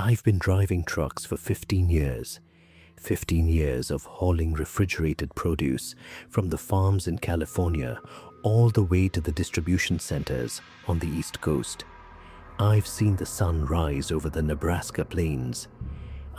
I've been driving trucks for 15 years. 15 years of hauling refrigerated produce from the farms in California all the way to the distribution centers on the East Coast. I've seen the sun rise over the Nebraska plains.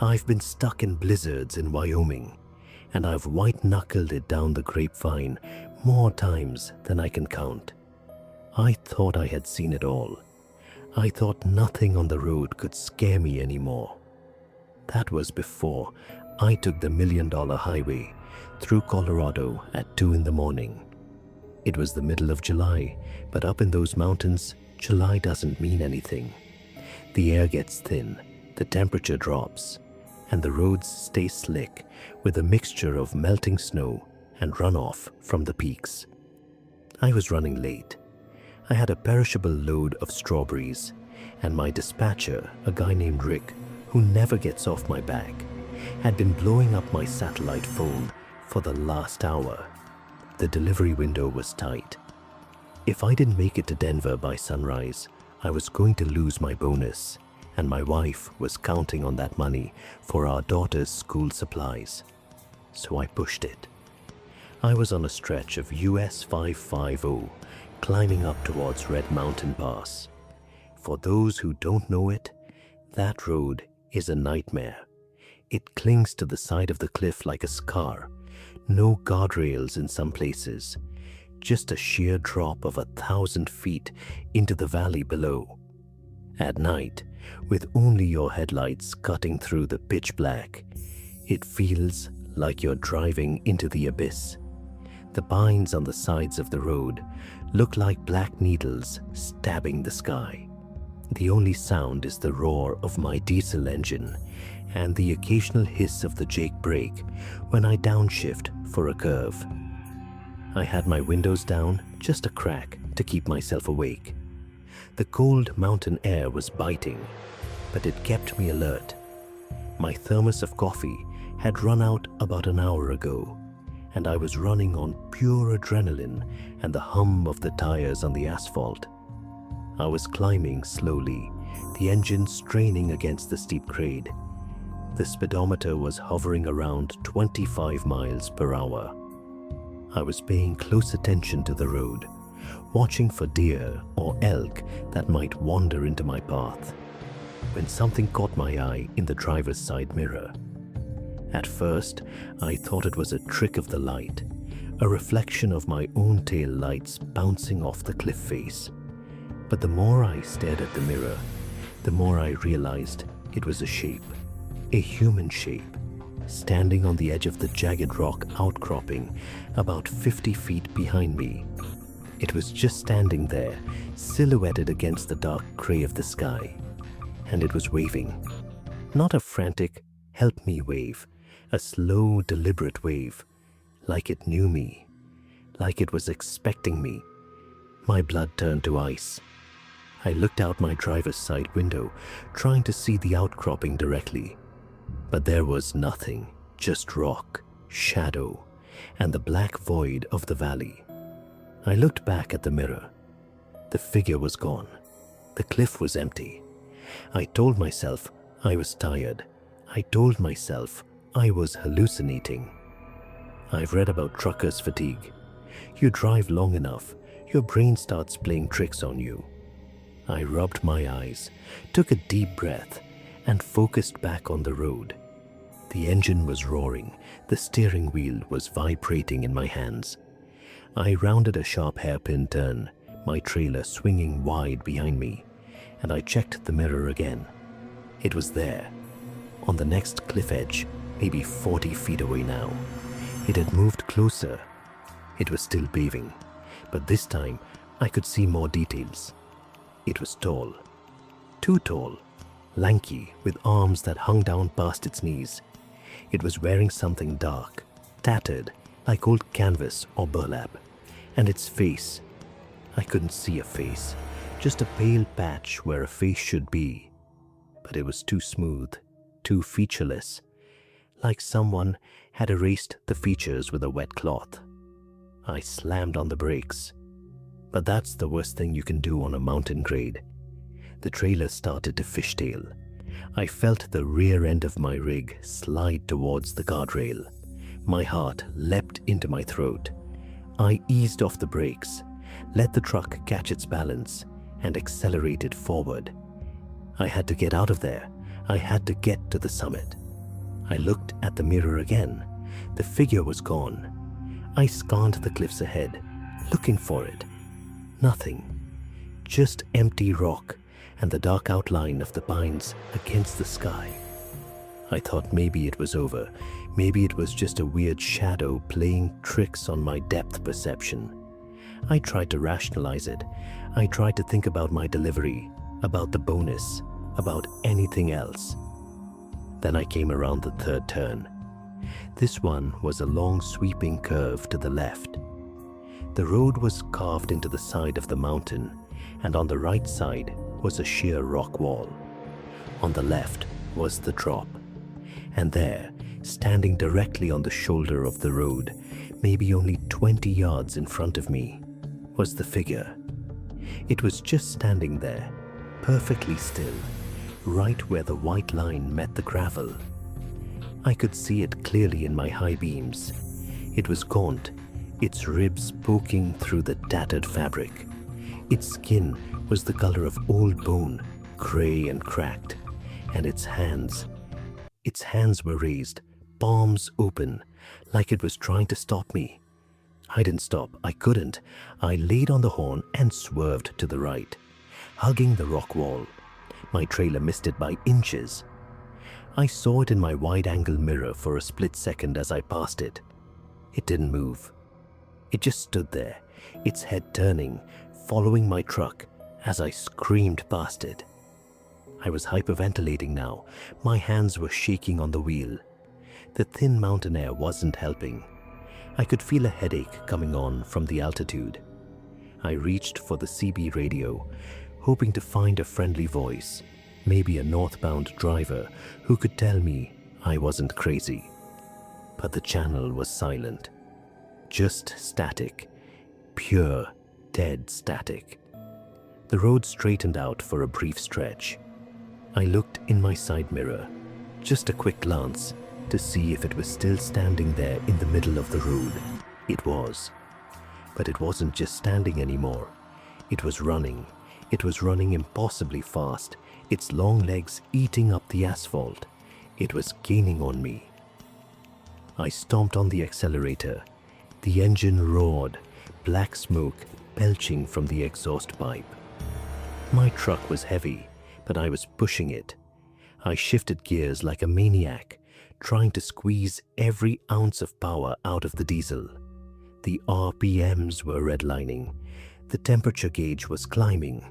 I've been stuck in blizzards in Wyoming, and I've white-knuckled it down the grapevine more times than I can count. I thought I had seen it all. I thought nothing on the road could scare me anymore. That was before I took the $1 Million Highway through Colorado at 2 in the morning. It was the middle of July, but up in those mountains, July doesn't mean anything. The air gets thin, the temperature drops, and the roads stay slick with a mixture of melting snow and runoff from the peaks. I was running late. I had a perishable load of strawberries, and my dispatcher, a guy named Rick, who never gets off my back, had been blowing up my satellite phone for the last hour. The delivery window was tight. If I didn't make it to Denver by sunrise, I was going to lose my bonus, and my wife was counting on that money for our daughter's school supplies. So I pushed it. I was on a stretch of US 550, climbing up towards Red Mountain Pass. For those who don't know it, that road is a nightmare. It clings to the side of the cliff like a scar. No guardrails in some places. Just a sheer drop of 1,000 feet into the valley below. At night, with only your headlights cutting through the pitch black, it feels like you're driving into the abyss. The pines on the sides of the road look like black needles stabbing the sky. The only sound is the roar of my diesel engine and the occasional hiss of the Jake brake when I downshift for a curve. I had my windows down, just a crack to keep myself awake. The cold mountain air was biting, but it kept me alert. My thermos of coffee had run out about an hour ago, and I was running on pure adrenaline and the hum of the tires on the asphalt. I was climbing slowly, the engine straining against the steep grade. The speedometer was hovering around 25 miles per hour. I was paying close attention to the road, watching for deer or elk that might wander into my path, when something caught my eye in the driver's side mirror. At first, I thought it was a trick of the light, a reflection of my own tail lights bouncing off the cliff face. But the more I stared at the mirror, the more I realized it was a shape, a human shape, standing on the edge of the jagged rock outcropping about 50 feet behind me. It was just standing there, silhouetted against the dark gray of the sky, and it was waving. Not a frantic, help me wave, a slow, deliberate wave, like it knew me, like it was expecting me. My blood turned to ice. I looked out my driver's side window, trying to see the outcropping directly. But there was nothing, just rock, shadow, and the black void of the valley. I looked back at the mirror. The figure was gone. The cliff was empty. I told myself I was tired. I told myself I was hallucinating. I've read about truckers' fatigue. You drive long enough, your brain starts playing tricks on you. I rubbed my eyes, took a deep breath, and focused back on the road. The engine was roaring, the steering wheel was vibrating in my hands. I rounded a sharp hairpin turn, my trailer swinging wide behind me, and I checked the mirror again. It was there, on the next cliff edge, maybe 40 feet away now. It had moved closer. It was still paving, but this time I could see more details. It was tall, too tall, lanky, with arms that hung down past its knees. It was wearing something dark, tattered, like old canvas or burlap. And its face, I couldn't see a face, just a pale patch where a face should be. But it was too smooth, too featureless, like someone had erased the features with a wet cloth. I slammed on the brakes. But that's the worst thing you can do on a mountain grade. The trailer started to fishtail. I felt the rear end of my rig slide towards the guardrail. My heart leapt into my throat. I eased off the brakes, let the truck catch its balance, and accelerated forward. I had to get out of there. I had to get to the summit. I looked at the mirror again. The figure was gone. I scanned the cliffs ahead, looking for it. Nothing. Just empty rock and the dark outline of the pines against the sky. I thought maybe it was over. Maybe it was just a weird shadow playing tricks on my depth perception. I tried to rationalize it. I tried to think about my delivery, about the bonus, about anything else. Then I came around the third turn. This one was a long sweeping curve to the left. The road was carved into the side of the mountain, and on the right side was a sheer rock wall. On the left was the drop. And there, standing directly on the shoulder of the road, maybe only 20 yards in front of me, was the figure. It was just standing there, perfectly still, right where the white line met the gravel. I could see it clearly in my high beams. It was gaunt, its ribs poking through the tattered fabric. Its skin was the color of old bone, gray and cracked, and its hands were raised, palms open, like it was trying to stop me. I didn't stop. I couldn't. I laid on the horn and swerved to the right, hugging the rock wall. My trailer missed it by inches. I saw it in my wide-angle mirror for a split second as I passed it. It didn't move. It just stood there, its head turning, following my truck as I screamed past it. I was hyperventilating now. My hands were shaking on the wheel. The thin mountain air wasn't helping. I could feel a headache coming on from the altitude. I reached for the CB radio, hoping to find a friendly voice, maybe a northbound driver who could tell me I wasn't crazy. But the channel was silent. Just static. Pure, dead static. The road straightened out for a brief stretch. I looked in my side mirror, just a quick glance, to see if it was still standing there in the middle of the road. It was. But it wasn't just standing anymore. It was running. It was running impossibly fast, its long legs eating up the asphalt. It was gaining on me. I stomped on the accelerator. The engine roared, black smoke belching from the exhaust pipe. My truck was heavy, but I was pushing it. I shifted gears like a maniac, trying to squeeze every ounce of power out of the diesel. The RPMs were redlining. The temperature gauge was climbing.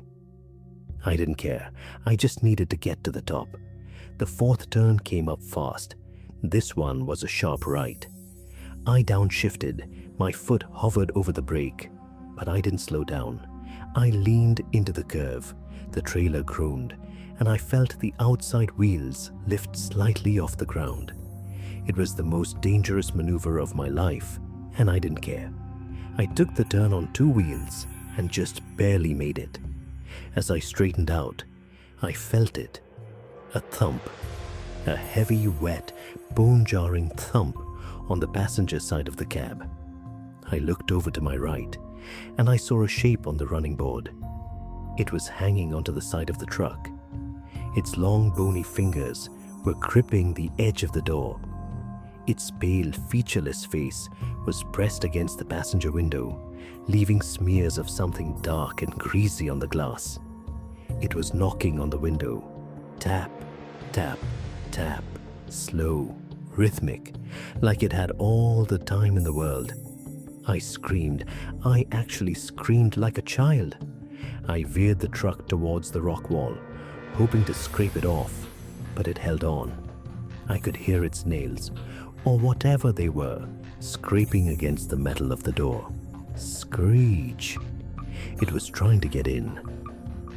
I didn't care. I just needed to get to the top. The fourth turn came up fast. This one was a sharp right. I downshifted. My foot hovered over the brake, but I didn't slow down. I leaned into the curve. The trailer groaned, and I felt the outside wheels lift slightly off the ground. It was the most dangerous maneuver of my life, and I didn't care. I took the turn on two wheels and just barely made it. As I straightened out, I felt it. A thump. A heavy, wet, bone-jarring thump on the passenger side of the cab. I looked over to my right, and I saw a shape on the running board. It was hanging onto the side of the truck. Its long, bony fingers were gripping the edge of the door. Its pale, featureless face was pressed against the passenger window, leaving smears of something dark and greasy on the glass. It was knocking on the window. Tap, tap, tap, slow, rhythmic, like it had all the time in the world. I screamed. I actually screamed like a child. I veered the truck towards the rock wall, hoping to scrape it off, but it held on. I could hear its nails, or whatever they were, scraping against the metal of the door. Screech. It was trying to get in.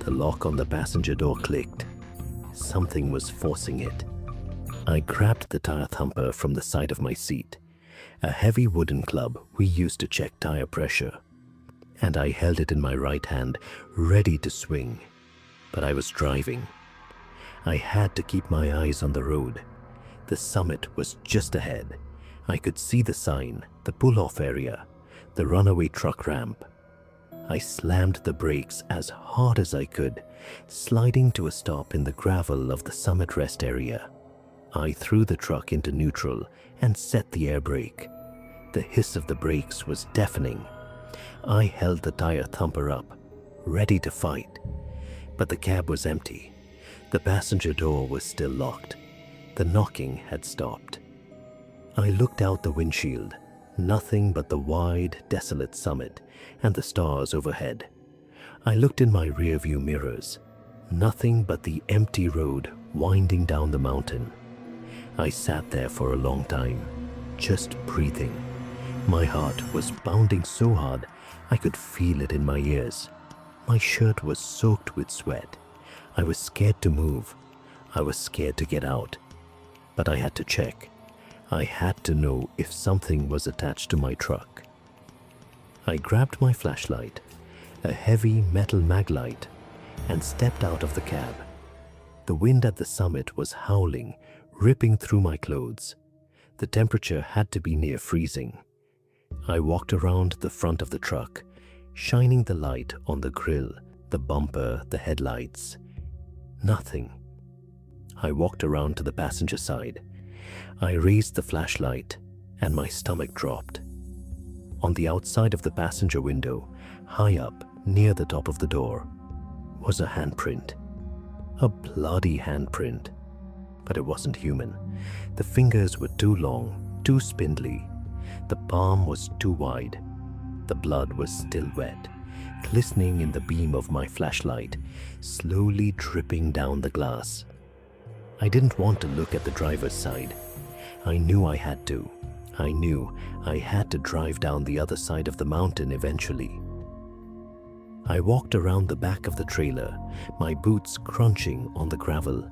The lock on the passenger door clicked. Something was forcing it. I grabbed the tire thumper from the side of my seat, a heavy wooden club we used to check tire pressure, and I held it in my right hand, ready to swing. But I was driving. I had to keep my eyes on the road. The summit was just ahead. I could see the sign, the pull-off area, the runaway truck ramp. I slammed the brakes as hard as I could, sliding to a stop in the gravel of the summit rest area. I threw the truck into neutral and set the air brake. The hiss of the brakes was deafening. I held the tire thumper up, ready to fight. But the cab was empty. The passenger door was still locked. The knocking had stopped. I looked out the windshield. Nothing but the wide, desolate summit and the stars overhead. I looked in my rearview mirrors. Nothing but the empty road winding down the mountain. I sat there for a long time, just breathing. My heart was pounding so hard I could feel it in my ears. My shirt was soaked with sweat. I was scared to move. I was scared to get out. But I had to check. I had to know if something was attached to my truck. I grabbed my flashlight, a heavy metal mag light, and stepped out of the cab. The wind at the summit was howling, ripping through my clothes. The temperature had to be near freezing. I walked around the front of the truck, shining the light on the grille, the bumper, the headlights. Nothing. I walked around to the passenger side. I raised the flashlight and my stomach dropped. On the outside of the passenger window, high up near the top of the door, was a handprint. A bloody handprint. But it wasn't human. The fingers were too long, too spindly. The palm was too wide. The blood was still wet, glistening in the beam of my flashlight, slowly dripping down the glass. I didn't want to look at the driver's side. I knew I had to. I knew I had to drive down the other side of the mountain eventually. I walked around the back of the trailer, my boots crunching on the gravel,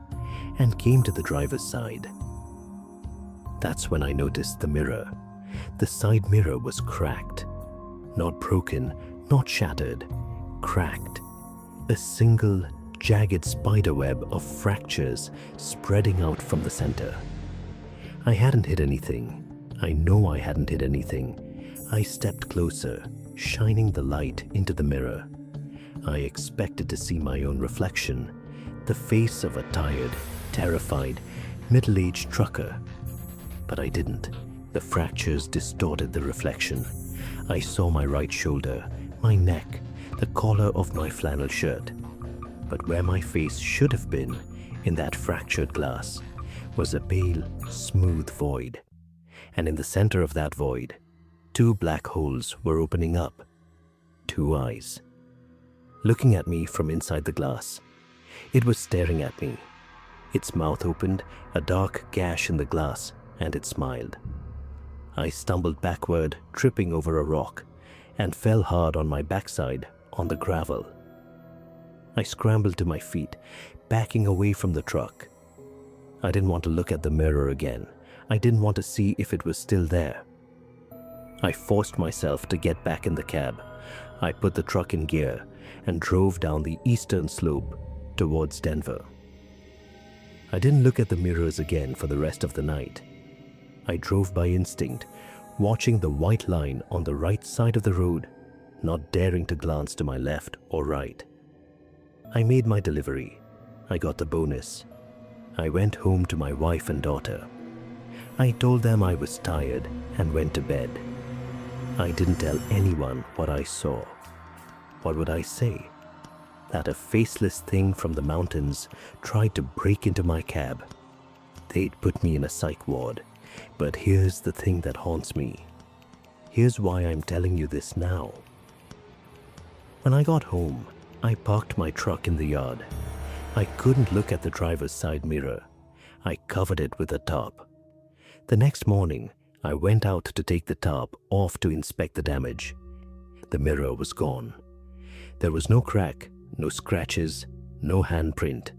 and came to the driver's side. That's when I noticed the mirror. The side mirror was cracked. Not broken, not shattered, cracked. A single, jagged spiderweb of fractures spreading out from the center. I hadn't hit anything. I know I hadn't hit anything. I stepped closer, shining the light into the mirror. I expected to see my own reflection, the face of a tired, terrified, middle-aged trucker. But I didn't. The fractures distorted the reflection. I saw my right shoulder, my neck, the collar of my flannel shirt. But where my face should have been, in that fractured glass, was a pale, smooth void. And in the center of that void, two black holes were opening up. Two eyes. Looking at me from inside the glass. It was staring at me. Its mouth opened, a dark gash in the glass, and it smiled. I stumbled backward, tripping over a rock, and fell hard on my backside on the gravel. I scrambled to my feet, backing away from the truck. I didn't want to look at the mirror again. I didn't want to see if it was still there. I forced myself to get back in the cab. I put the truck in gear and drove down the eastern slope towards Denver. I didn't look at the mirrors again for the rest of the night. I drove by instinct, watching the white line on the right side of the road, not daring to glance to my left or right. I made my delivery. I got the bonus. I went home to my wife and daughter. I told them I was tired and went to bed. I didn't tell anyone what I saw. What would I say? That a faceless thing from the mountains tried to break into my cab. They'd put me in a psych ward. But here's the thing that haunts me. Here's why I'm telling you this now. When I got home, I parked my truck in the yard. I couldn't look at the driver's side mirror. I covered it with a tarp. The next morning, I went out to take the tarp off to inspect the damage. The mirror was gone. There was no crack, no scratches, no handprint.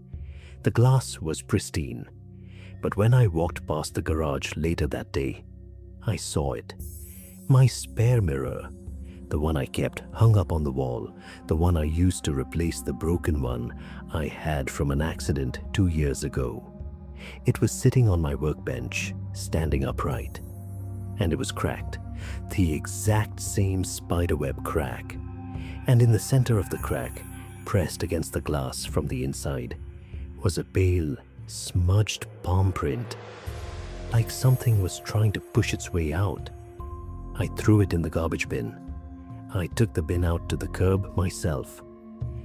The glass was pristine. But when I walked past the garage later that day, I saw it. My spare mirror. The one I kept hung up on the wall, the one I used to replace the broken one I had from an accident 2 years ago. It was sitting on my workbench, standing upright. And it was cracked, the exact same spiderweb crack. And in the center of the crack, pressed against the glass from the inside, was a pale, smudged palm print, like something was trying to push its way out. I threw it in the garbage bin. I took the bin out to the curb myself.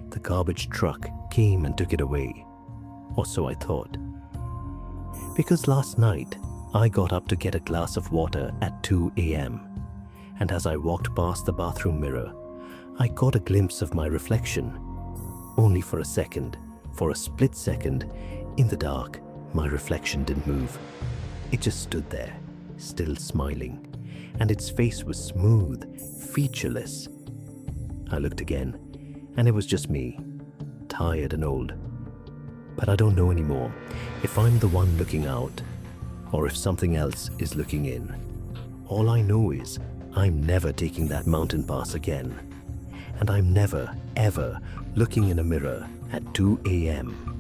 The garbage truck came and took it away, or so I thought. Because last night, I got up to get a glass of water at 2 a.m., and as I walked past the bathroom mirror, I caught a glimpse of my reflection. Only for a second, for a split second, in the dark, my reflection didn't move. It just stood there, still smiling, and its face was smooth, featureless. I looked again, and it was just me, tired and old. But I don't know anymore if I'm the one looking out, or if something else is looking in. All I know is I'm never taking that mountain pass again, and I'm never, ever looking in a mirror at 2 a.m.